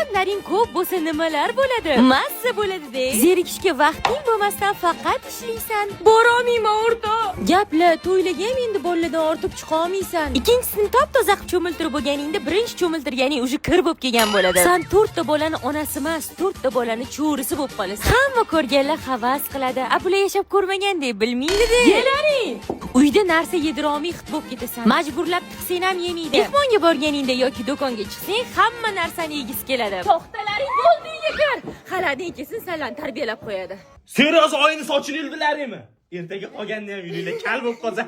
Farzandlaring ko'p bo'lsa nimalar bo'ladi? Massa bo'ladi-da. Zerikishga vaqting bo'lmasdan faqat ishlaysan. Bora olmayman o'rtoq. Gaplar, to'ylagan endi bolalardan ortib chiqa olmaysan. Ikkinchisini top-toza qilib cho'miltirib bo'lganingda birinchi cho'miltirganing уже kir bo'lib kelgan bo'ladi. Sen 4 ta bolani onasi emas, 4 ta bolani cho'risi bo'lib qolasan. Hamma ko'rganlar havas qiladi. Abular yashab ko'rmagandek bilmaydi-da. Yelaring. Uyda narsa yedira olmay xit bo'lib ketasan. Majburlab tiqsang ham yemaydi. Mehmonga borganingda yoki do'konga chiqsang, hamma narsani yegisi keladi. To'xtalaring bo'ldi uyga kir. Xaladan kesin sanlarni tarbiyalab qo'yadi. Seriyoz oyini sochini ildilaringmi? Ertaga qolganda ham yuringlar, kal bo'lib qolsa.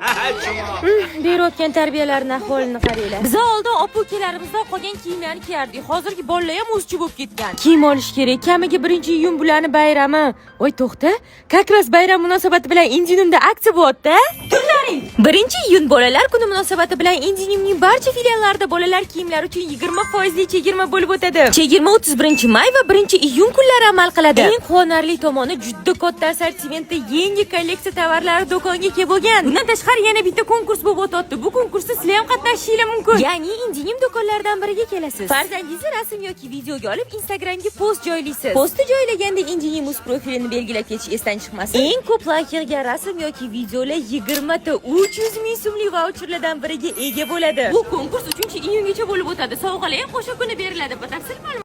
Berayotgan tarbiyalarning ahvolini qaranglar. Biz oldin opa-ukalarimizdan qolgan kiyimlarni kiyardik. Hozirgi bolalar ham o'zchi bo'lib ketgan. Kiyim olish kerak. Kamiga 1-iyun bularni bayrami. Voy to'xta. Kakras bayram munosabati bilan Indinumda aksiya bo'lyapti. Turlaring. 1-iyun bolalar kuni munosabati bilan Indinumning barcha filiallarida bolalar kiyimlari uchun 20% chegirma bo'lib o'tadi. Chegirma 31 may va 1-iyun kunlari amal qiladi. Eng quvonarli tomoni juda katta assortimentda yangi kolleksiya tovarlari do'konga kelib bo'lgan. Bundan tashqari yana bitta konkurs bo'lib o'tadi. Bu konkursda sizlar ham qatnashishingiz mumkin. Ya'ni Indinim do'konlaridan biriga kelasiz. Farzandingizni rasm yoki videoga olib Instagramga post joylaysiz. Postni joylaganda Indinim o'z profilini belgilab ketish esdan chiqmasin. Eng ko'p layk rasm yoki videolar 20 ta 300 ming so'mlik vaucherlardan biriga ega bo'ladi. Bu konkurs 3-iyungacha bo'lib o'tadi. Sovg'alar ham qo'sha kuni beriladi. Batafsil